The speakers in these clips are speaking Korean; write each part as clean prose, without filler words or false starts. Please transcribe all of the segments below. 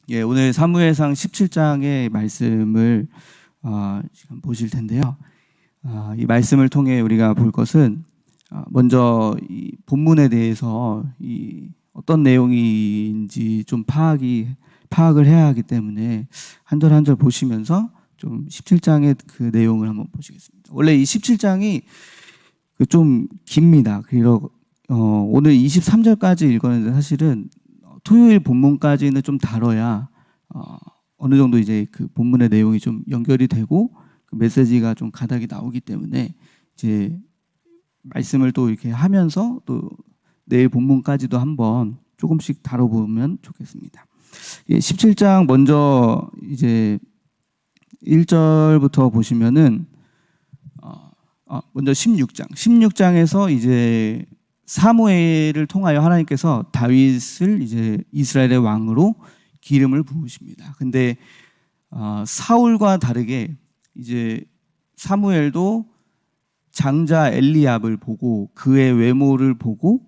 예, 오늘 사무엘상 17장의 말씀을 지금 보실 텐데요. 이 말씀을 통해 우리가 볼 것은 먼저 이 본문에 대해서 어떤 내용인지 좀 파악을 해야 하기 때문에 한 절 한 절 보시면서 좀 17장의 그 내용을 한번 보시겠습니다. 원래 이 17장이 좀 깁니다. 그리고 오늘 23절까지 읽었는데 사실은 토요일 본문까지는 좀 다뤄야 어느 정도 이제 그 본문의 내용이 좀 연결이 되고 그 메시지가 좀 가닥이 나오기 때문에 이제 말씀을 또 이렇게 하면서 또 내일 본문까지도 한번 조금씩 다뤄보면 좋겠습니다. 17장 먼저 이제 1절부터 보시면은 먼저 16장에서 이제 사무엘을 통하여 하나님께서 다윗을 이제 이스라엘의 왕으로 기름을 부으십니다. 근데 사울과 다르게 이제 사무엘도 장자 엘리압을 보고 그의 외모를 보고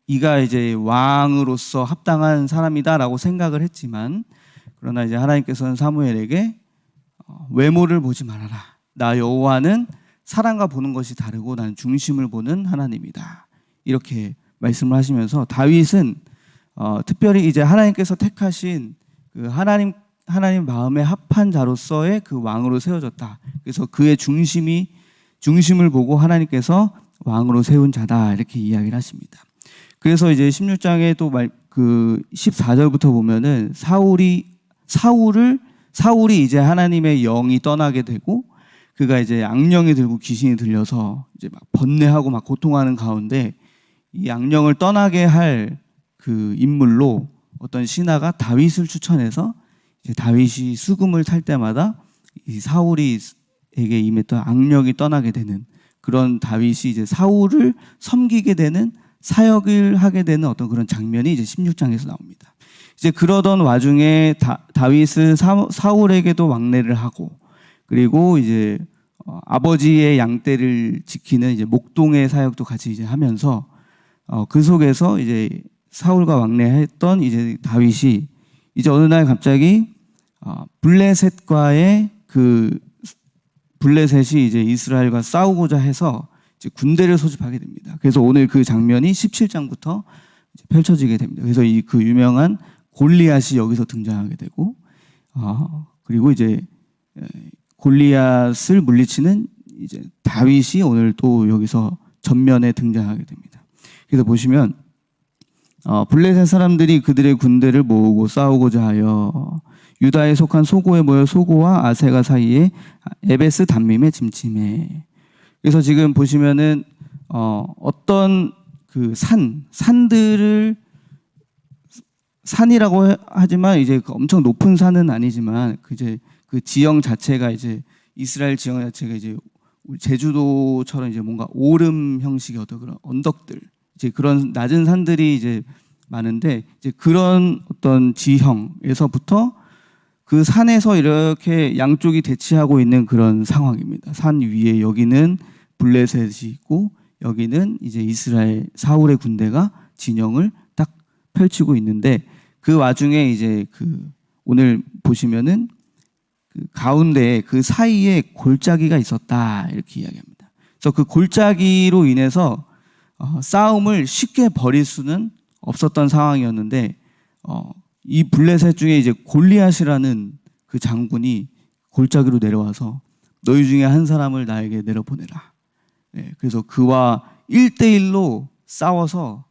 이가 이제 왕으로서 합당한 사람이다라고 생각을 했지만, 그러나 이제 하나님께서는 사무엘에게 외모를 보지 말아라. 나 여호와는 사람과 보는 것이 다르고 나는 중심을 보는 하나님이다. 이렇게 말씀을 하시면서 다윗은 특별히 이제 하나님께서 택하신 그 하나님 마음에 합한 자로서의 그 왕으로 세워졌다. 그래서 그의 중심을 보고 하나님께서 왕으로 세운 자다. 이렇게 이야기를 하십니다. 그래서 이제 16장에 또 그 14절부터 보면은 사울이 이제 하나님의 영이 떠나게 되고 그가 이제 악령이 들고 귀신이 들려서 이제 막 번뇌하고 막 고통하는 가운데 이 악령을 떠나게 할 그 인물로 어떤 신하가 다윗을 추천해서 이제 다윗이 수금을 탈 때마다 이 사울이에게 임했던 악령이 떠나게 되는 그런 다윗이 이제 사울을 섬기게 되는 사역을 하게 되는 어떤 그런 장면이 이제 16장에서 나옵니다. 이제 그러던 와중에 다윗은 사울에게도 왕래를 하고 그리고 이제 아버지의 양떼를 지키는 이제 목동의 사역도 같이 이제 하면서 그 속에서 이제 사울과 왕래했던 이제 다윗이 이제 어느 날 갑자기 블레셋과의 그 블레셋이 이제 이스라엘과 싸우고자 해서 이제 군대를 소집하게 됩니다. 그래서 오늘 그 장면이 17장부터 이제 펼쳐지게 됩니다. 그래서 그 유명한 골리앗이 여기서 등장하게 되고 그리고 이제 골리앗을 물리치는 이제 다윗이 오늘 또 여기서 전면에 등장하게 됩니다. 그래서 보시면 블레셋 사람들이 그들의 군대를 모으고 싸우고자 하여 유다에 속한 소고에 모여 소고와 아세가 사이에 에베스 담밈에 짐침해. 그래서 지금 보시면은 어떤 그 산들을 산이라고 하지만 이제 그 엄청 높은 산은 아니지만 그 지형 자체가 이제 이스라엘 지형 자체가 이제 제주도처럼 이제 뭔가 오름 형식의 어떤 그런 언덕들, 이제 그런 낮은 산들이 이제 많은데 이제 그런 어떤 지형에서부터 그 산에서 이렇게 양쪽이 대치하고 있는 그런 상황입니다. 산 위에 여기는 블레셋이 있고 여기는 이제 이스라엘 사울의 군대가 진영을 딱 펼치고 있는데 그 와중에 이제 그 오늘 보시면은 그 가운데 그 사이에 골짜기가 있었다 이렇게 이야기합니다. 그래서 그 골짜기로 인해서 싸움을 쉽게 벌일 수는 없었던 상황이었는데 이 블레셋 중에 이제 골리앗이라는 그 장군이 골짜기로 내려와서 너희 중에 한 사람을 나에게 내려보내라. 그래서 그와 1대1로 싸워서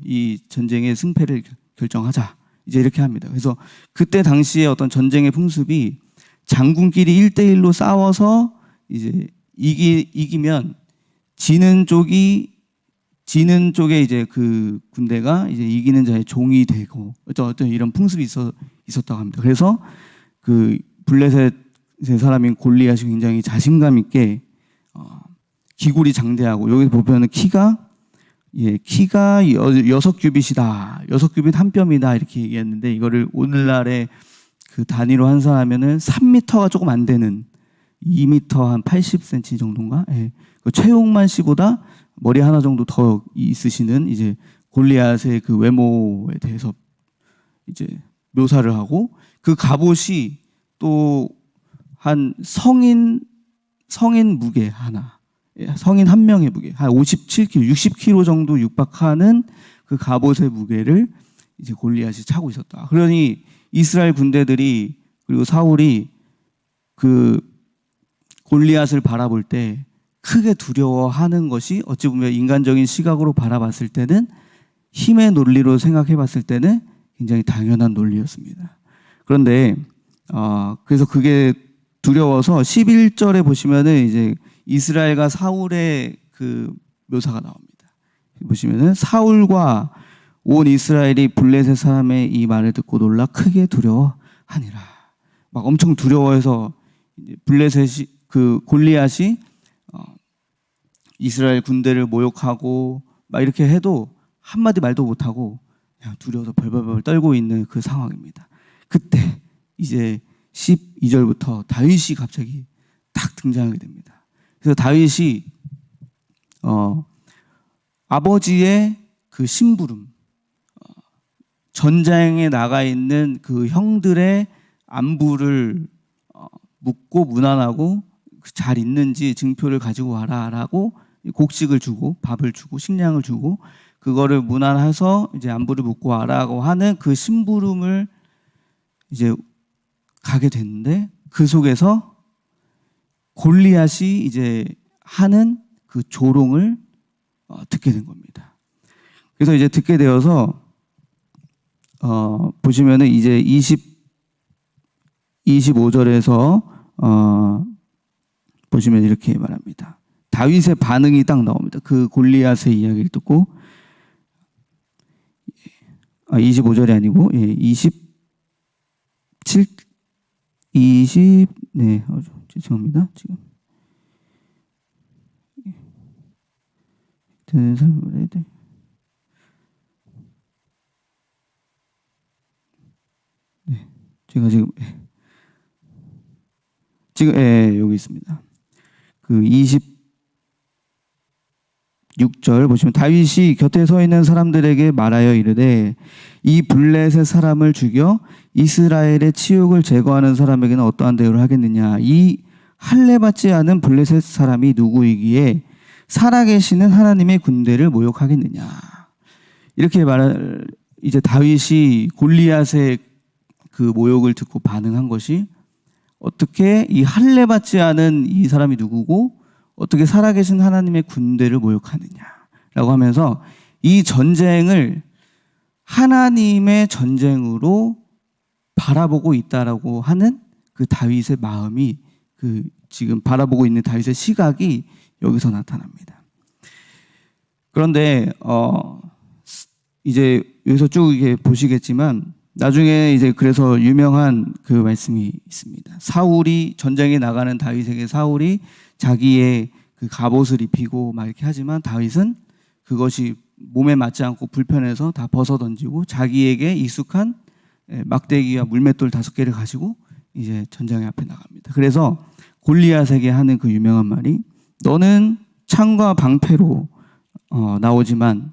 이 전쟁의 승패를 결정하자. 이제 이렇게 합니다. 그래서 그때 당시에 어떤 전쟁의 풍습이 장군끼리 1대1로 싸워서 이제 이기면 지는 쪽에 이제 그 군대가 이제 이기는 자의 종이 되고 어떤 이런 풍습이 있었다고 합니다. 그래서 그 블레셋의 사람인 골리앗이 굉장히 자신감 있게 기굴이 장대하고 여기 보면은 키가 6규빗이다. 6규빗 한 뼘이다. 이렇게 얘기했는데 이거를 오늘날의 그 단위로 환산하면은 3m가 조금 안 되는 2m 한 80cm 정도인가? 그 최용만 씨보다 머리 하나 정도 더 있으시는 이제 골리앗의 그 외모에 대해서 이제 묘사를 하고 그 갑옷이 또 한 성인 무게 하나, 성인 한 명의 무게 한 57kg, 60kg 정도 육박하는 그 갑옷의 무게를 이제 골리앗이 차고 있었다. 그러니 이스라엘 군대들이 그리고 사울이 그 골리앗을 바라볼 때 크게 두려워하는 것이 어찌 보면 인간적인 시각으로 바라봤을 때는 힘의 논리로 생각해 봤을 때는 굉장히 당연한 논리였습니다. 그런데 그래서 그게 두려워서 11절에 보시면은 이제 이스라엘과 사울의 그 묘사가 나옵니다. 보시면은 사울과 온 이스라엘이 블레셋 사람의 이 말을 듣고 놀라 크게 두려워하니라. 막 엄청 두려워해서 블레셋이 그 골리앗이 이스라엘 군대를 모욕하고 막 이렇게 해도 한마디 말도 못하고 그냥 두려워서 벌벌벌 떨고 있는 그 상황입니다. 그때 이제 12절부터 다윗이 갑자기 딱 등장하게 됩니다. 그래서 다윗이 아버지의 그 심부름, 전장에 나가 있는 그 형들의 안부를 묻고 문안하고 잘 있는지 증표를 가지고 와라라고 곡식을 주고 밥을 주고 식량을 주고 그거를 문안해서 이제 안부를 묻고 와라고 하는 그 심부름을 이제 가게 됐는데 그 속에서 골리앗이 이제 하는 그 조롱을 듣게 된 겁니다. 그래서 이제 듣게 되어서 보시면은 이제 25절에서 보시면 이렇게 말합니다. 다윗의 반응이 딱 나옵니다. 그 골리앗의 이야기를 듣고 25절이 아니고 20 죄송합니다. 지금 되는 사람을 해야 돼. 네, 제가 지금 여기 있습니다. 그 26절 보시면 다윗이 곁에 서 있는 사람들에게 말하여 이르되 이 블레셋 사람을 죽여 이스라엘의 치욕을 제거하는 사람에게는 어떠한 대우를 하겠느냐. 이 할례받지 않은 블레셋 사람이 누구이기에 살아계시는 하나님의 군대를 모욕하겠느냐. 이렇게 이제 다윗이 골리앗의 그 모욕을 듣고 반응한 것이 어떻게 이 할례받지 않은 이 사람이 누구고 어떻게 살아계신 하나님의 군대를 모욕하느냐라고 하면서 이 전쟁을 하나님의 전쟁으로 바라보고 있다라고 하는 그 다윗의 마음이 그 지금 바라보고 있는 다윗의 시각이 여기서 나타납니다. 그런데 이제 여기서 쭉 이게 보시겠지만 나중에 이제 그래서 유명한 그 말씀이 있습니다. 사울이 전쟁에 나가는 다윗에게 사울이 자기의 그 갑옷을 입히고 막 이렇게 하지만 다윗은 그것이 몸에 맞지 않고 불편해서 다 벗어 던지고 자기에게 익숙한 막대기와 물맷돌 5개를 가지고 이제 전장의 앞에 나갑니다. 그래서 골리앗에게 하는 그 유명한 말이 너는 창과 방패로 나오지만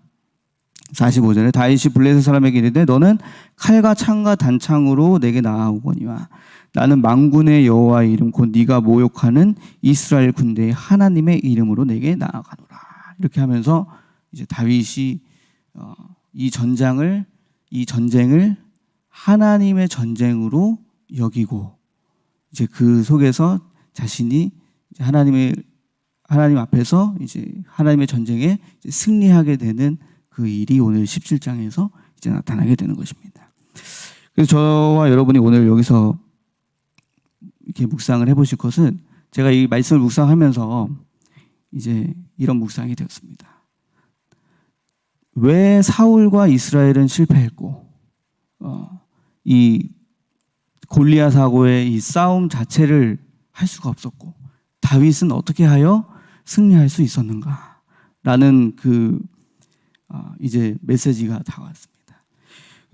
45절에 다윗이 블레셋 사람에게 이르되 너는 칼과 창과 단창으로 내게 나아오거니와 나는 만군의 여호와의 이름 곧 네가 모욕하는 이스라엘 군대의 하나님의 이름으로 내게 나아가노라. 이렇게 하면서 이제 다윗이 이 전쟁을 하나님의 전쟁으로 여기고 이제 그 속에서 자신이 이제 하나님 앞에서 이제 하나님의 전쟁에 이제 승리하게 되는 그 일이 오늘 17장에서 이제 나타나게 되는 것입니다. 그래서 저와 여러분이 오늘 여기서 이렇게 묵상을 해보실 것은 제가 이 말씀을 묵상하면서 이제 이런 묵상이 되었습니다. 왜 사울과 이스라엘은 실패했고 이 골리앗하고의 이 싸움 자체를 할 수가 없었고 다윗은 어떻게 하여 승리할 수 있었는가라는 그 이제 메시지가 다가왔습니다.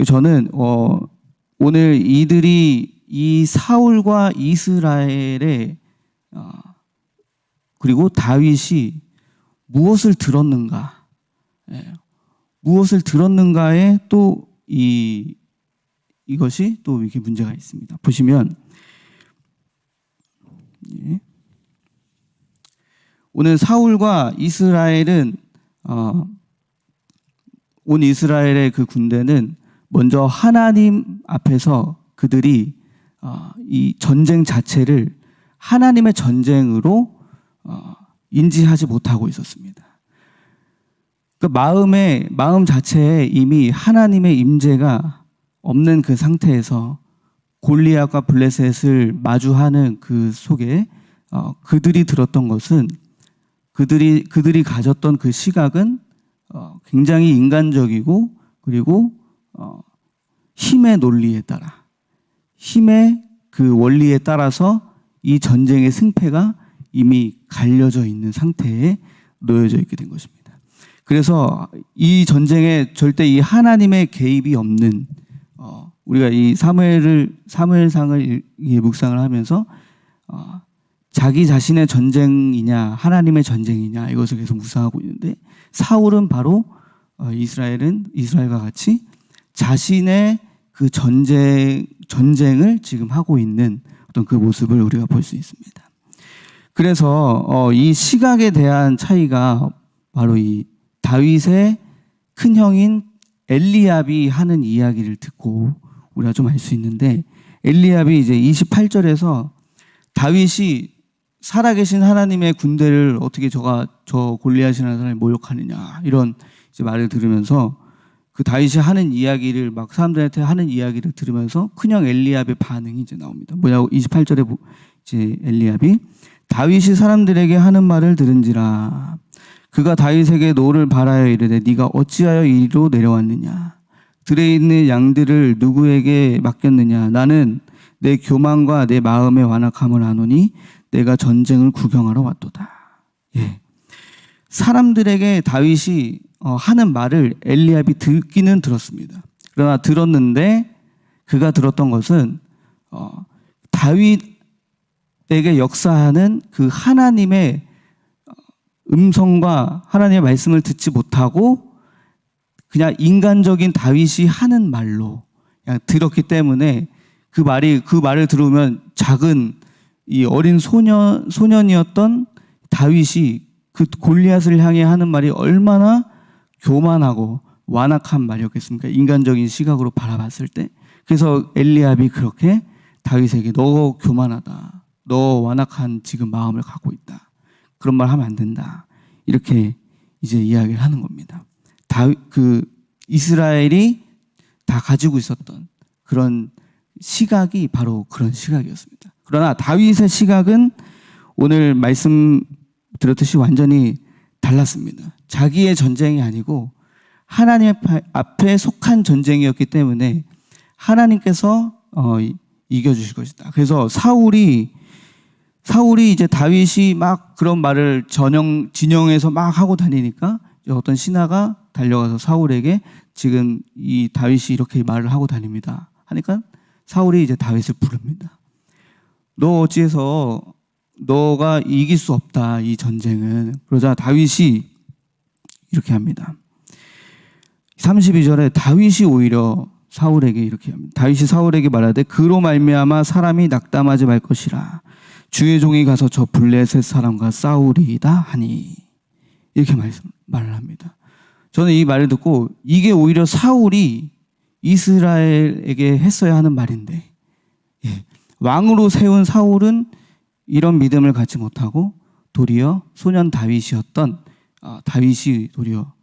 저는 오늘 이들이 이 사울과 이스라엘의 그리고 다윗이 무엇을 들었는가, 무엇을 들었는가에 또 이 이것이 또 이렇게 문제가 있습니다. 보시면 오늘 사울과 이스라엘은 온 이스라엘의 그 군대는 먼저 하나님 앞에서 그들이 이 전쟁 자체를 하나님의 전쟁으로 인지하지 못하고 있었습니다. 그 마음 자체에 이미 하나님의 임재가 없는 그 상태에서 골리앗과 블레셋을 마주하는 그 속에 그들이 들었던 것은 그들이 가졌던 그 시각은 굉장히 인간적이고 그리고 힘의 논리에 따라 힘의 그 원리에 따라서 이 전쟁의 승패가 이미 갈려져 있는 상태에 놓여져 있게 된 것입니다. 그래서 이 전쟁에 절대 이 하나님의 개입이 없는 우리가 이 사무엘상을 묵상을 하면서 자기 자신의 전쟁이냐 하나님의 전쟁이냐 이것을 계속 묵상하고 있는데 사울은 바로 이스라엘과 같이 자신의 그 전쟁을 지금 하고 있는 어떤 그 모습을 우리가 볼 수 있습니다. 그래서 이 시각에 대한 차이가 바로 이 다윗의 큰 형인 엘리압이 하는 이야기를 듣고 우리가 좀 알 수 있는데 엘리압이 이제 28절에서 다윗이 살아계신 하나님의 군대를 어떻게 저 골리앗이라는 사람이 모욕하느냐 이런 이제 말을 들으면서 그 다윗이 하는 이야기를 막 사람들한테 하는 이야기를 들으면서 큰형 엘리압의 반응이 이제 나옵니다. 뭐냐고 28절에 이제 엘리압이 다윗이 사람들에게 하는 말을 들은지라 그가 다윗에게 노를 바라여 이르되 네가 어찌하여 이리로 내려왔느냐 들에 있는 양들을 누구에게 맡겼느냐 나는 내 교만과 내 마음의 완악함을 아노니 내가 전쟁을 구경하러 왔도다. 예. 사람들에게 다윗이 하는 말을 엘리압이 듣기는 들었습니다. 그러나 들었는데 그가 들었던 것은 다윗에게 역사하는 그 하나님의 음성과 하나님의 말씀을 듣지 못하고 그냥 인간적인 다윗이 하는 말로 그냥 들었기 때문에 그 말을 들으면 작은 이 어린 소년이었던 다윗이 그 골리앗을 향해 하는 말이 얼마나 교만하고 완악한 말이었겠습니까? 인간적인 시각으로 바라봤을 때. 그래서 엘리압이 그렇게 다윗에게 너 교만하다. 너 완악한 지금 마음을 갖고 있다. 그런 말 하면 안 된다. 이렇게 이제 이야기를 하는 겁니다. 이스라엘이 다 가지고 있었던 그런 시각이 바로 그런 시각이었습니다. 그러나 다윗의 시각은 오늘 말씀 드렸듯이 완전히 달랐습니다. 자기의 전쟁이 아니고 하나님 앞에 속한 전쟁이었기 때문에 하나님께서 이겨주실 것이다. 그래서 사울이 이제 다윗이 막 그런 말을 진영에서 막 하고 다니니까 어떤 신하가 달려가서 사울에게 지금 이 다윗이 이렇게 말을 하고 다닙니다. 하니까 사울이 이제 다윗을 부릅니다. 너 어찌해서 너가 이길 수 없다 이 전쟁은. 그러자 다윗이 이렇게 합니다. 32절에 다윗이 오히려 사울에게 이렇게 합니다. 다윗이 사울에게 말하되 그로 말미암아 사람이 낙담하지 말 것이라 주의 종이 가서 저 블레셋 사람과 싸우리이다 하니 이렇게 말을 합니다. 저는 이 말을 듣고 이게 오히려 사울이 이스라엘에게 했어야 하는 말인데 왕으로 세운 사울은 이런 믿음을 갖지 못하고 도리어 소년 다윗이었던 다윗이 도리어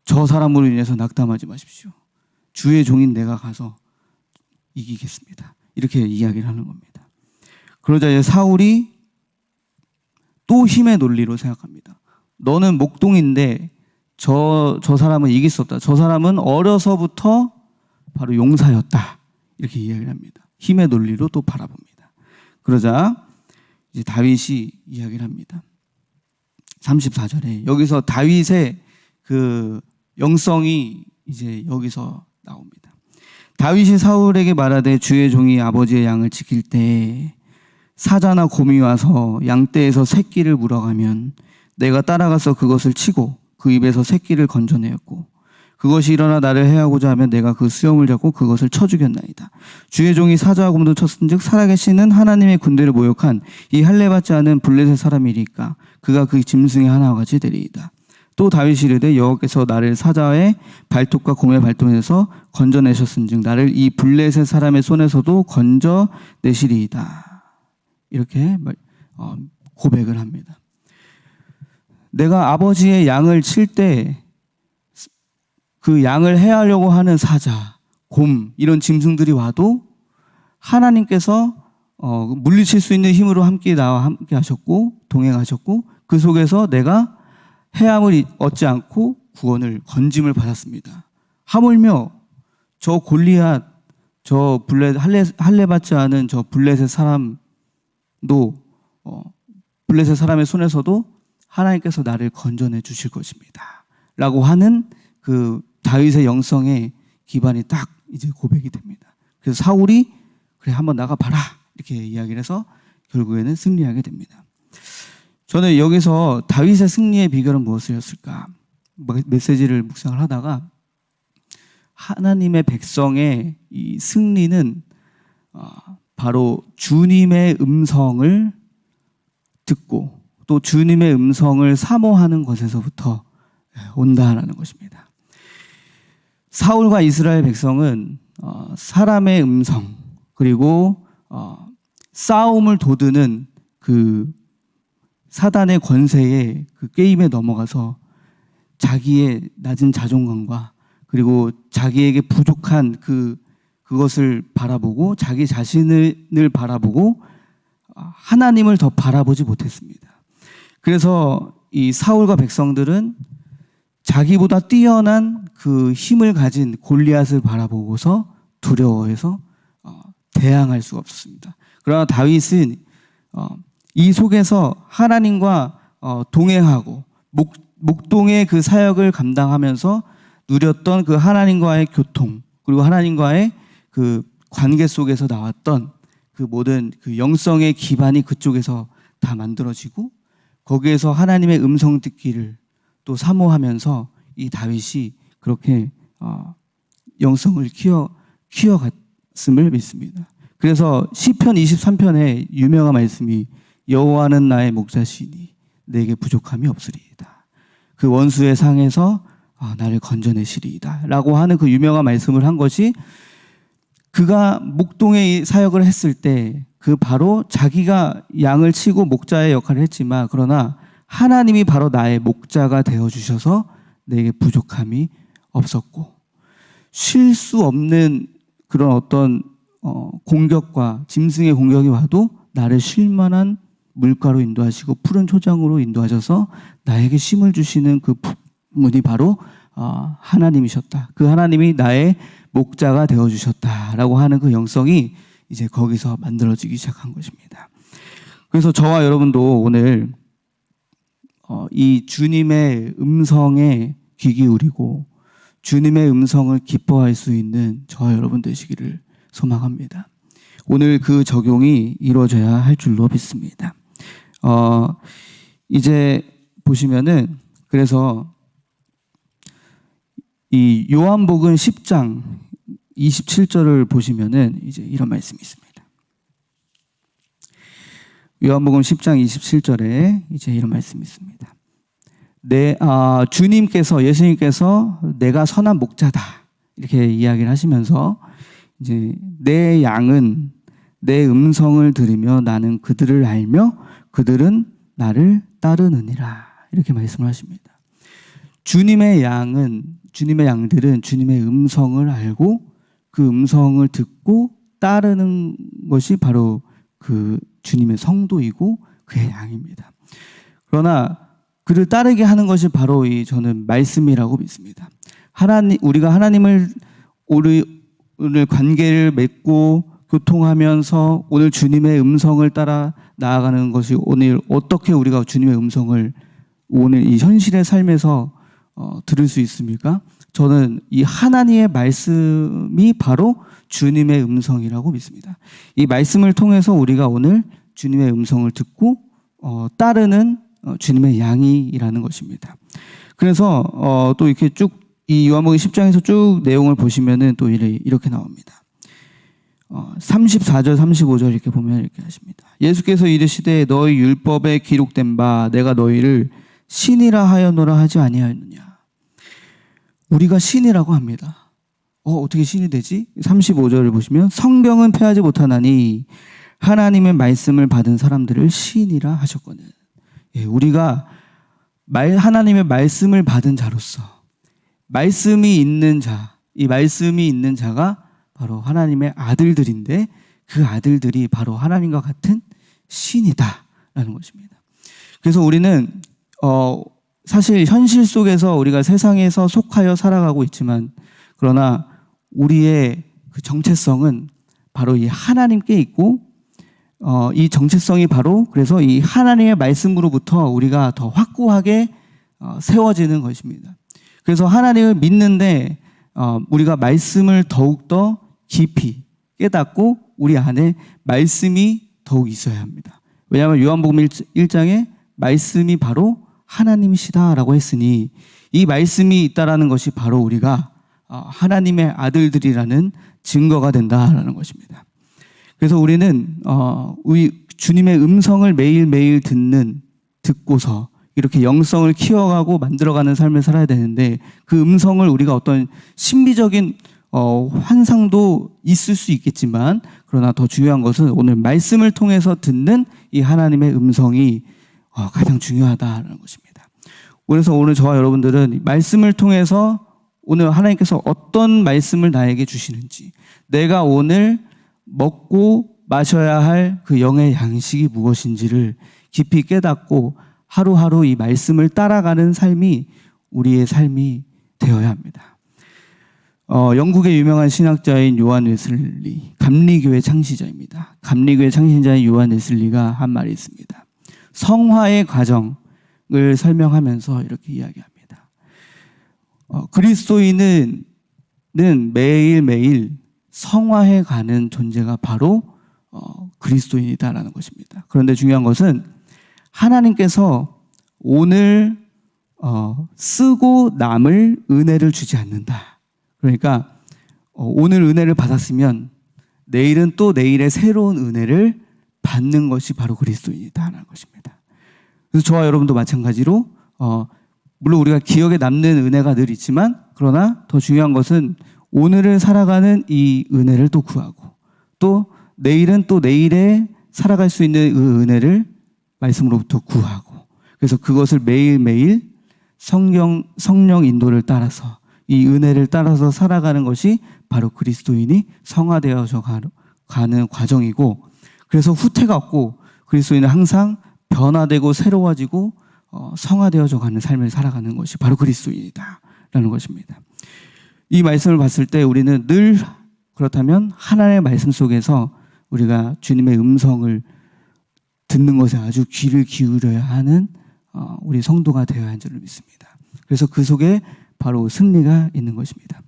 저 사람으로 인해서 낙담하지 마십시오. 주의 종인 내가 가서 이기겠습니다. 이렇게 이야기를 하는 겁니다. 그러자 이제 사울이 또 힘의 논리로 생각합니다. 너는 목동인데 저 사람은 이길 수 없다. 저 사람은 어려서부터 바로 용사였다. 이렇게 이야기를 합니다. 힘의 논리로 또 바라봅니다. 그러자 이제 다윗이 이야기를 합니다. 34절에 여기서 다윗의 그 영성이 이제 여기서 나옵니다. 다윗이 사울에게 말하되 주의 종이 아버지의 양을 지킬 때 사자나 곰이 와서 양떼에서 새끼를 물어가면 내가 따라가서 그것을 치고 그 입에서 새끼를 건져내었고 그것이 일어나 나를 해하고자 하면 내가 그 수염을 잡고 그것을 쳐 죽였나이다. 주의 종이 사자와 곰도 쳤은즉 살아계시는 하나님의 군대를 모욕한 이 할례받지 않은 블레셋 사람이리까 그가 그 짐승의 하나와 같이 되리이다. 또 다윗이 이르되 여호와께서 나를 사자의 발톱과 곰의 발톱에서 건져내셨은즉 나를 이 블레셋 사람의 손에서도 건져내시리이다. 이렇게 고백을 합니다. 내가 아버지의 양을 칠 때 그 양을 해하려고 하는 사자, 곰 이런 짐승들이 와도 하나님께서 물리칠 수 있는 힘으로 함께 나와 함께 하셨고 동행하셨고 그 속에서 내가 해함을 얻지 않고 구원을 건짐을 받았습니다. 하물며 저 골리앗, 저 할례 받지 않은 저 블레셋 사람도 블레셋 사람의 손에서도 하나님께서 나를 건져내 주실 것입니다. 라고 하는 그 다윗의 영성의 기반이 딱 이제 고백이 됩니다. 그래서 사울이 그래 한번 나가봐라 이렇게 이야기를 해서 결국에는 승리하게 됩니다. 저는 여기서 다윗의 승리의 비결은 무엇이었을까? 메시지를 묵상을 하다가 하나님의 백성의 이 승리는 바로 주님의 음성을 듣고 또 주님의 음성을 사모하는 것에서부터 온다라는 것입니다. 사울과 이스라엘 백성은 사람의 음성 그리고 싸움을 도드는 그 사단의 권세에 그 게임에 넘어가서 자기의 낮은 자존감과 그리고 자기에게 부족한 그것을 바라보고 자기 자신을 바라보고 하나님을 더 바라보지 못했습니다. 그래서 이 사울과 백성들은 자기보다 뛰어난 그 힘을 가진 골리앗을 바라보고서 두려워해서 대항할 수가 없었습니다. 그러나 다윗은 이 속에서 하나님과 동행하고 목동의 그 사역을 감당하면서 누렸던 그 하나님과의 교통 그리고 하나님과의 그 관계 속에서 나왔던 그 모든 그 영성의 기반이 그쪽에서 다 만들어지고 거기에서 하나님의 음성 듣기를 또 사모하면서 이 다윗이 그렇게 영성을 키워갔음을 믿습니다. 그래서 시편 23편에 유명한 말씀이 여호와는 나의 목자시니 내게 부족함이 없으리이다. 그 원수의 상에서 나를 건져내시리이다 라고 하는 그 유명한 말씀을 한 것이 그가 목동의 사역을 했을 때 그 바로 자기가 양을 치고 목자의 역할을 했지만 그러나 하나님이 바로 나의 목자가 되어주셔서 내게 부족함이 없었고 쉴 수 없는 그런 어떤 공격과 짐승의 공격이 와도 나를 쉴 만한 물가로 인도하시고 푸른 초장으로 인도하셔서 나에게 쉼을 주시는 그 분이 바로 하나님이셨다. 그 하나님이 나의 목자가 되어주셨다라고 하는 그 영성이 이제 거기서 만들어지기 시작한 것입니다. 그래서 저와 여러분도 오늘 이 주님의 음성에 귀 기울이고 주님의 음성을 기뻐할 수 있는 저와 여러분 되시기를 소망합니다. 오늘 그 적용이 이루어져야 할 줄로 믿습니다. 이제 보시면은 그래서 이 요한복음 10장 27절을 보시면은 이제 이런 말씀이 있습니다. 요한복음 10장 27절에 이제 이런 말씀이 있습니다. 주님께서 예수님께서 내가 선한 목자다 이렇게 이야기를 하시면서 이제 내 양은 내 음성을 들으며 나는 그들을 알며 그들은 나를 따르느니라 이렇게 말씀을 하십니다. 주님의 양들은 주님의 음성을 알고 그 음성을 듣고 따르는 것이 바로 그 주님의 성도이고 그의 양입니다. 그러나 그를 따르게 하는 것이 바로 저는 말씀이라고 믿습니다. 우리가 하나님을 오늘 관계를 맺고 교통하면서 오늘 주님의 음성을 따라 나아가는 것이 오늘 어떻게 우리가 주님의 음성을 오늘 이 현실의 삶에서 들을 수 있습니까? 저는 이 하나님의 말씀이 바로 주님의 음성이라고 믿습니다. 이 말씀을 통해서 우리가 오늘 주님의 음성을 듣고 따르는 주님의 양이라는 것입니다. 그래서 또 이렇게 쭉 이 요한복음 10장에서 쭉 내용을 보시면은 또 이렇게 나옵니다. 34절 35절 이렇게 보면 이렇게 하십니다. 예수께서 이르시되 너희 율법에 기록된 바 내가 너희를 신이라 하였노라 하지 아니하였느냐. 우리가 신이라고 합니다. 어떻게 신이 되지? 35절을 보시면 성경은 폐하지 못하나니 하나님의 말씀을 받은 사람들을 신이라 하셨거든. 우리가 하나님의 말씀을 받은 자로서 말씀이 있는 자, 이 말씀이 있는 자가 바로 하나님의 아들들인데 그 아들들이 바로 하나님과 같은 신이다라는 것입니다. 그래서 우리는 사실 현실 속에서 우리가 세상에서 속하여 살아가고 있지만 그러나 우리의 그 정체성은 바로 이 하나님께 있고 이 정체성이 바로 그래서 이 하나님의 말씀으로부터 우리가 더 확고하게 세워지는 것입니다. 그래서 하나님을 믿는데 우리가 말씀을 더욱더 깊이 깨닫고 우리 안에 말씀이 더욱 있어야 합니다. 왜냐하면 요한복음 1장에 말씀이 바로 하나님이시다라고 했으니 이 말씀이 있다라는 것이 바로 우리가 하나님의 아들들이라는 증거가 된다라는 것입니다. 그래서 우리는 우리 주님의 음성을 매일매일 듣고서 이렇게 영성을 키워가고 만들어가는 삶을 살아야 되는데 그 음성을 우리가 어떤 신비적인 환상도 있을 수 있겠지만 그러나 더 중요한 것은 오늘 말씀을 통해서 듣는 이 하나님의 음성이 가장 중요하다는 것입니다. 그래서 오늘 저와 여러분들은 말씀을 통해서 오늘 하나님께서 어떤 말씀을 나에게 주시는지 내가 오늘 먹고 마셔야 할 그 영의 양식이 무엇인지를 깊이 깨닫고 하루하루 이 말씀을 따라가는 삶이 우리의 삶이 되어야 합니다. 영국의 유명한 신학자인 요한 웨슬리, 감리교회 창시자입니다. 감리교회 창시자인 요한 웨슬리가 한 말이 있습니다. 성화의 과정을 설명하면서 이렇게 이야기합니다. 그리스도인은 매일매일 성화해 가는 존재가 바로 그리스도인이다라는 것입니다. 그런데 중요한 것은 하나님께서 오늘 쓰고 남을 은혜를 주지 않는다. 그러니까 오늘 은혜를 받았으면 내일은 또 내일의 새로운 은혜를 받는 것이 바로 그리스도인이다라는 것입니다. 그래서 저와 여러분도 마찬가지로 물론 우리가 기억에 남는 은혜가 늘 있지만 그러나 더 중요한 것은 오늘을 살아가는 이 은혜를 또 구하고 또 내일은 또 내일에 살아갈 수 있는 그 은혜를 말씀으로부터 구하고 그래서 그것을 매일매일 성령 인도를 따라서 이 은혜를 따라서 살아가는 것이 바로 그리스도인이 성화되어져 가는 과정이고 그래서 후퇴가 없고 그리스도인은 항상 변화되고 새로워지고 성화되어져 가는 삶을 살아가는 것이 바로 그리스도인이다라는 것입니다. 이 말씀을 봤을 때 우리는 늘 그렇다면 하나님의 말씀 속에서 우리가 주님의 음성을 듣는 것에 아주 귀를 기울여야 하는 우리 성도가 되어야 하는 줄을 믿습니다. 그래서 그 속에 바로 승리가 있는 것입니다.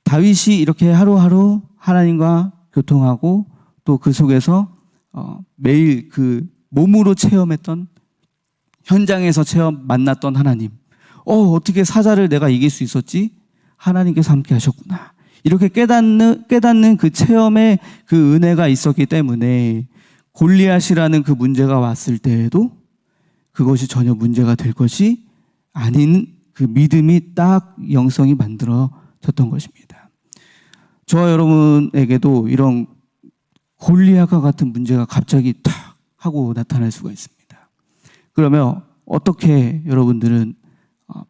다윗이 이렇게 하루하루 하나님과 교통하고 또 그 속에서 매일 그 몸으로 체험했던 현장에서 만났던 하나님. 어떻게 사자를 내가 이길 수 있었지? 하나님께서 함께 하셨구나. 이렇게 깨닫는 그 체험의 그 은혜가 있었기 때문에 골리앗이라는 그 문제가 왔을 때에도 그것이 전혀 문제가 될 것이 아닌 그 믿음이 딱 영성이 만들어졌던 것입니다. 저와 여러분에게도 이런 골리앗과 같은 문제가 갑자기 탁 하고 나타날 수가 있습니다. 그러면 어떻게 여러분들은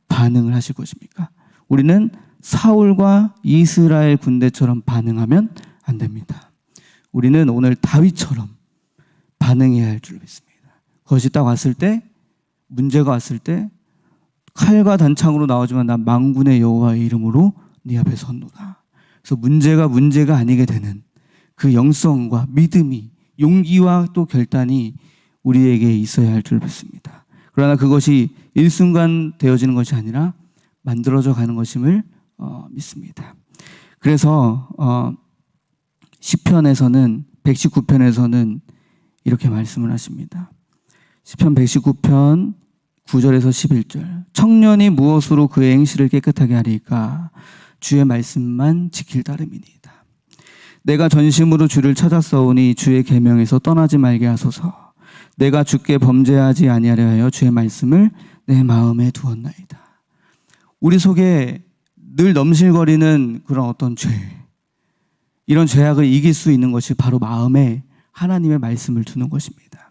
반응을 하실 것입니까? 우리는 사울과 이스라엘 군대처럼 반응하면 안 됩니다. 우리는 오늘 다윗처럼 반응해야 할 줄 믿습니다. 그것이 딱 왔을 때, 문제가 왔을 때 칼과 단창으로 나오지만 난 만군의 여호와의 이름으로 네 앞에 섰노라. 그래서 문제가 아니게 되는 그 영성과 믿음이 용기와 또 결단이 우리에게 있어야 할 줄 믿습니다. 그러나 그것이 일순간 되어지는 것이 아니라 만들어져 가는 것임을 믿습니다. 그래서 시편에서는 119편에서는 이렇게 말씀을 하십니다. 시편 119편 9절에서 11절. 청년이 무엇으로 그의 행실을 깨끗하게 하리까? 주의 말씀만 지킬 따름이니이다. 내가 전심으로 주를 찾았사오니 주의 계명에서 떠나지 말게 하소서. 내가 주께 범죄하지 아니하려 하여 주의 말씀을 내 마음에 두었나이다. 우리 속에 늘 넘실거리는 그런 어떤 죄, 이런 죄악을 이길 수 있는 것이 바로 마음에 하나님의 말씀을 두는 것입니다.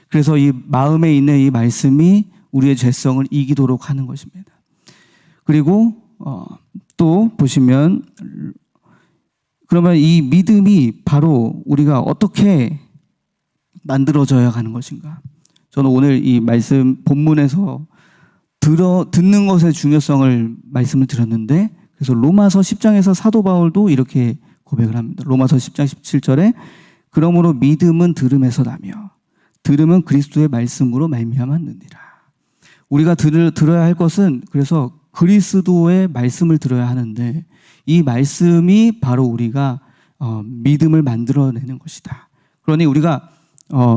그래서 이 마음에 있는 이 말씀이 우리의 죄성을 이기도록 하는 것입니다. 그리고 또 보시면, 그러면 이 믿음이 바로 우리가 어떻게 만들어져야 하는 것인가? 저는 오늘 이 말씀 본문에서 듣는 것의 중요성을 말씀을 드렸는데, 그래서 로마서 10장에서 사도 바울도 이렇게 고백을 합니다. 로마서 10장 17절에 그러므로 믿음은 들음에서 나며 들음은 그리스도의 말씀으로 말미암았느니라. 우리가 들어야 할 것은, 그래서 그리스도의 말씀을 들어야 하는데, 이 말씀이 바로 우리가 믿음을 만들어내는 것이다. 그러니 우리가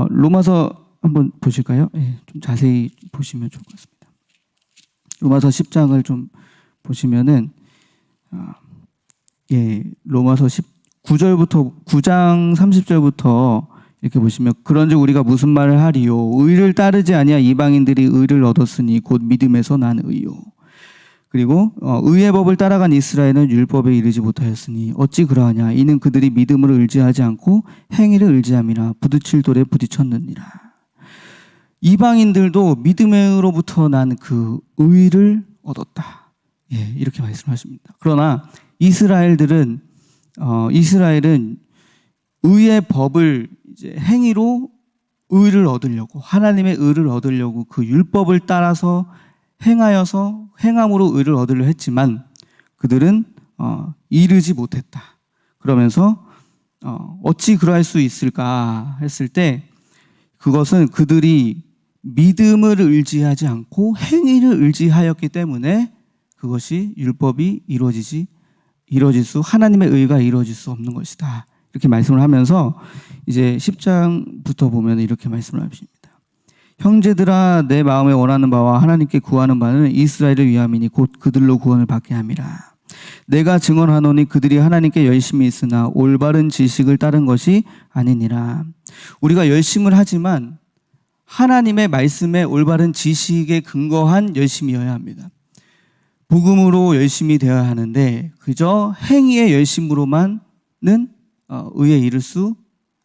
로마서 한번 보실까요? 예, 좀 자세히 보시면 좋을 것 같습니다. 로마서 10장을 좀 보시면은 로마서 9장 30절부터 이렇게 보시면, 그런즉 우리가 무슨 말을 하리요? 의를 따르지 아니하 이방인들이 의를 얻었으니 곧 믿음에서 난 의요. 그리고 의의 법을 따라간 이스라엘은 율법에 이르지 못하였으니 어찌 그러하냐? 이는 그들이 믿음으로 의지하지 않고 행위를 의지함이라 부딪힐 돌에 부딪혔느니라. 이방인들도 믿음으로부터 난 그 의를 얻었다. 예, 이렇게 말씀하십니다. 그러나 이스라엘은 의의 법을 이제 행위로 의를 얻으려고, 하나님의 의를 얻으려고 그 율법을 따라서 행함으로 의를 얻으려 했지만 그들은 이르지 못했다. 그러면서 어찌 그러할 수 있을까 했을 때, 그것은 그들이 믿음을 의지하지 않고 행위를 의지하였기 때문에 그것이 율법이 하나님의 의가 이루어질 수 없는 것이다. 이렇게 말씀을 하면서 이제 10장부터 보면 이렇게 말씀을 하십니다. 형제들아, 내 마음에 원하는 바와 하나님께 구하는 바는 이스라엘을 위함이니 곧 그들로 구원을 받게 함이라. 내가 증언하노니 그들이 하나님께 열심히 있으나 올바른 지식을 따른 것이 아니니라. 우리가 열심을 하지만 하나님의 말씀에 올바른 지식에 근거한 열심이어야 합니다. 복음으로 열심히 되어야 하는데 그저 행위의 열심으로만은 의에 이를 수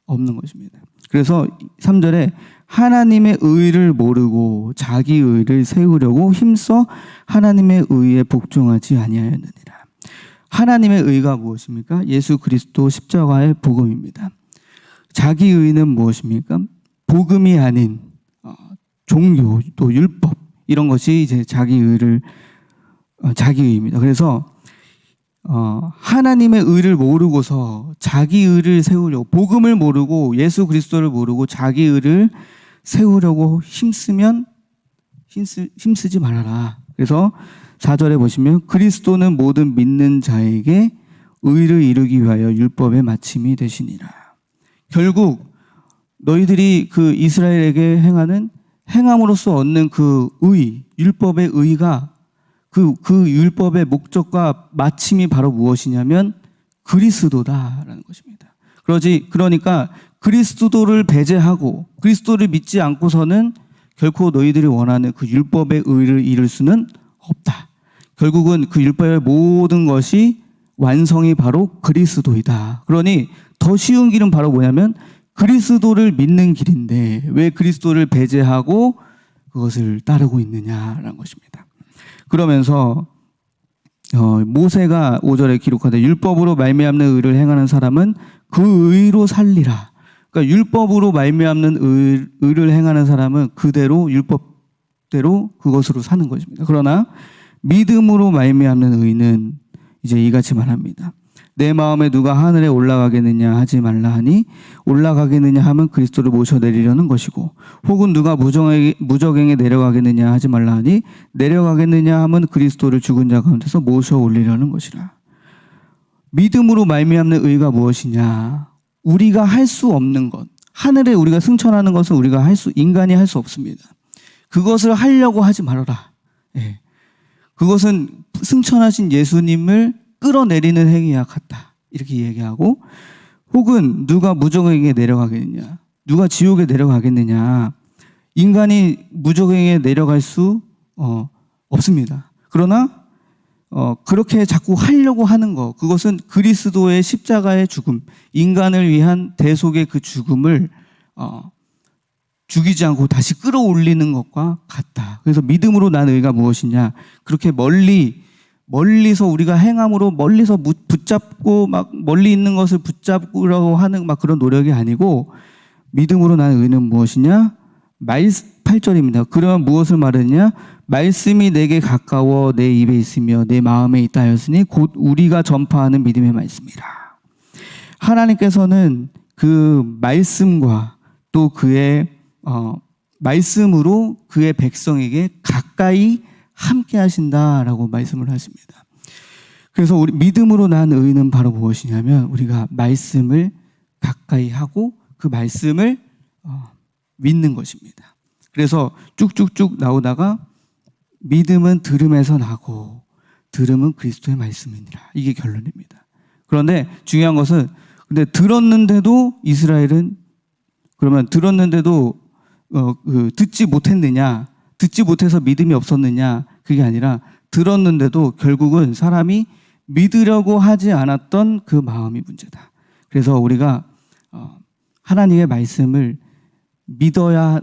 없는 것입니다. 그래서 3절에 하나님의 의를 모르고 자기 의를 세우려고 힘써 하나님의 의에 복종하지 아니하였느니라. 하나님의 의가 무엇입니까? 예수 그리스도 십자가의 복음입니다. 자기 의는 무엇입니까? 복음이 아닌 종교 또 율법, 이런 것이 이제 자기 의입니다. 그래서 하나님의 의를 모르고서 자기 의를 세우려고, 복음을 모르고 예수 그리스도를 모르고 자기 의를 세우려고 힘쓰지 말아라. 그래서 4절에 보시면 그리스도는 모든 믿는 자에게 의를 이루기 위하여 율법의 마침이 되시니라. 결국 너희들이 그 이스라엘에게 행함으로써 얻는 그 의, 율법의 의가 그 율법의 목적과 마침이 바로 무엇이냐면 그리스도다라는 것입니다. 그러니까 그리스도를 배제하고 그리스도를 믿지 않고서는 결코 너희들이 원하는 그 율법의 의를 이룰 수는 없다. 결국은 그 율법의 모든 것이 완성이 바로 그리스도이다. 그러니 더 쉬운 길은 바로 뭐냐면 그리스도를 믿는 길인데 왜 그리스도를 배제하고 그것을 따르고 있느냐라는 것입니다. 그러면서 모세가 5절에 기록하되 율법으로 말미암는 의를 행하는 사람은 그 의로 살리라. 그러니까 율법으로 말미암는 의를 행하는 사람은 그대로 율법대로 그것으로 사는 것입니다. 그러나 믿음으로 말미암는 의는 이제 이같이 말합니다. 내 마음에 누가 하늘에 올라가겠느냐 하지 말라 하니 올라가겠느냐 하면 그리스도를 모셔내리려는 것이고 혹은 누가 무저갱에 내려가겠느냐 하지 말라 하니 내려가겠느냐 하면 그리스도를 죽은 자 가운데서 모셔 올리려는 것이라. 믿음으로 말미암는 의가 무엇이냐? 우리가 할 수 없는 것, 하늘에 우리가 승천하는 것은 인간이 할 수 없습니다. 그것을 하려고 하지 말아라. 예. 그것은 승천하신 예수님을 끌어내리는 행위와 같다. 이렇게 얘기하고, 혹은 누가 무저갱에 내려가겠느냐, 누가 지옥에 내려가겠느냐. 인간이 무저갱에 내려갈 수 없습니다. 그러나 그렇게 자꾸 하려고 하는 것, 그것은 그리스도의 십자가의 죽음, 인간을 위한 대속의 그 죽음을 죽이지 않고 다시 끌어올리는 것과 같다. 그래서 믿음으로 난 의가 무엇이냐, 그렇게 멀리서 우리가 행함으로 멀리서 붙잡고 막 멀리 있는 것을 붙잡으려고 하는 막 그런 노력이 아니고, 믿음으로 난 의는 무엇이냐, 8절입니다. 그러면 무엇을 말하느냐, 말씀이 내게 가까워 내 입에 있으며 내 마음에 있다 하였으니 곧 우리가 전파하는 믿음의 말씀이라. 하나님께서는 그 말씀과 또 그의 말씀으로 그의 백성에게 가까이 함께 하신다라고 말씀을 하십니다. 그래서 우리 믿음으로 난 의는 바로 무엇이냐면, 우리가 말씀을 가까이 하고 그 말씀을 믿는 것입니다. 그래서 쭉쭉쭉 나오다가 믿음은 들음에서 나고 들음은 그리스도의 말씀이니라. 이게 결론입니다. 그런데 중요한 것은, 근데 들었는데도 이스라엘은, 그러면 들었는데도 듣지 못했느냐, 듣지 못해서 믿음이 없었느냐, 그게 아니라 들었는데도 결국은 사람이 믿으려고 하지 않았던 그 마음이 문제다. 그래서 우리가 하나님의 말씀을 믿어야,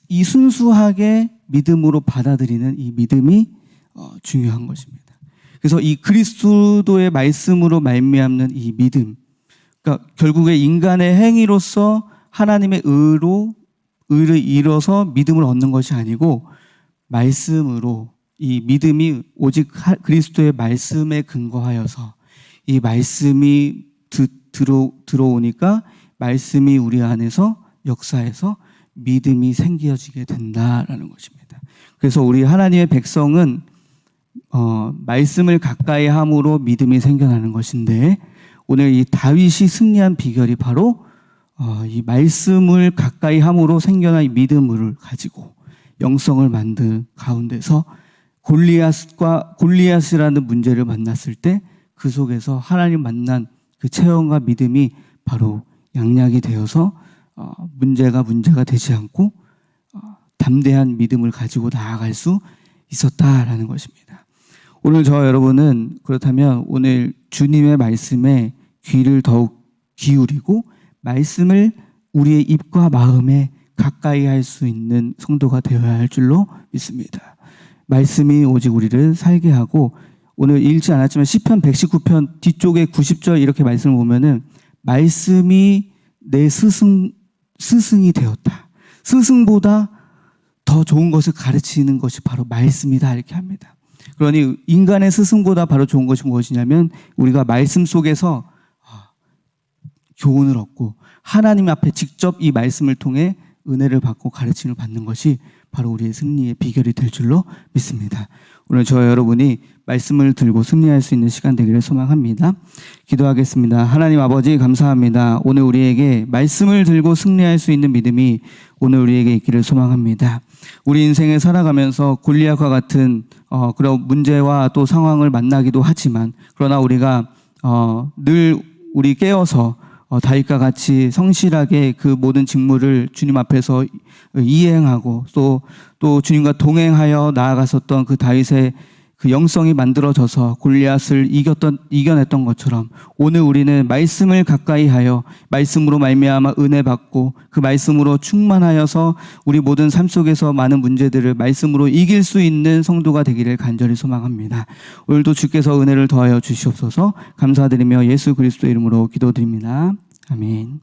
이 순수하게 믿음으로 받아들이는 이 믿음이 중요한 것입니다. 그래서 이 그리스도의 말씀으로 말미암는 이 믿음, 그러니까 결국에 인간의 행위로서 하나님의 의를 이뤄서 믿음을 얻는 것이 아니고, 말씀으로, 이 믿음이 오직 그리스도의 말씀에 근거하여서 이 말씀이 들어오니까 말씀이 우리 안에서 역사해서 믿음이 생겨지게 된다라는 것입니다. 그래서 우리 하나님의 백성은 말씀을 가까이 함으로 믿음이 생겨나는 것인데, 오늘 이 다윗이 승리한 비결이 바로 이 말씀을 가까이 함으로 생겨난 이 믿음을 가지고 영성을 만든 가운데서 골리앗이라는 문제를 만났을 때 그 속에서 하나님 만난 그 체험과 믿음이 바로 양약이 되어서 문제가 되지 않고 담대한 믿음을 가지고 나아갈 수 있었다라는 것입니다. 오늘 저와 여러분은 그렇다면 오늘 주님의 말씀에 귀를 더욱 기울이고 말씀을 우리의 입과 마음에 가까이 할 수 있는 성도가 되어야 할 줄로 믿습니다. 말씀이 오직 우리를 살게 하고, 오늘 읽지 않았지만 시편 119편 뒤쪽에 90절 이렇게 말씀을 보면은 말씀이 내 스승이 되었다. 스승보다 더 좋은 것을 가르치는 것이 바로 말씀이다, 이렇게 합니다. 그러니 인간의 스승보다 바로 좋은 것이 무엇이냐면, 우리가 말씀 속에서 교훈을 얻고 하나님 앞에 직접 이 말씀을 통해 은혜를 받고 가르침을 받는 것이 바로 우리의 승리의 비결이 될 줄로 믿습니다. 오늘 저와 여러분이 말씀을 들고 승리할 수 있는 시간 되기를 소망합니다. 기도하겠습니다. 하나님 아버지, 감사합니다. 오늘 우리에게 말씀을 들고 승리할 수 있는 믿음이 오늘 우리에게 있기를 소망합니다. 우리 인생에 살아가면서 골리앗과 같은 그런 문제와 또 상황을 만나기도 하지만, 그러나 우리가 늘 우리 깨어서 다윗과 같이 성실하게 그 모든 직무를 주님 앞에서 이행하고 또 주님과 동행하여 나아갔었던 그 다윗의 그 영성이 만들어져서 골리앗을 이겨냈던 것처럼, 오늘 우리는 말씀을 가까이 하여 말씀으로 말미암아 은혜 받고 그 말씀으로 충만하여서 우리 모든 삶 속에서 많은 문제들을 말씀으로 이길 수 있는 성도가 되기를 간절히 소망합니다. 오늘도 주께서 은혜를 더하여 주시옵소서. 감사드리며 예수 그리스도의 이름으로 기도드립니다. 아멘.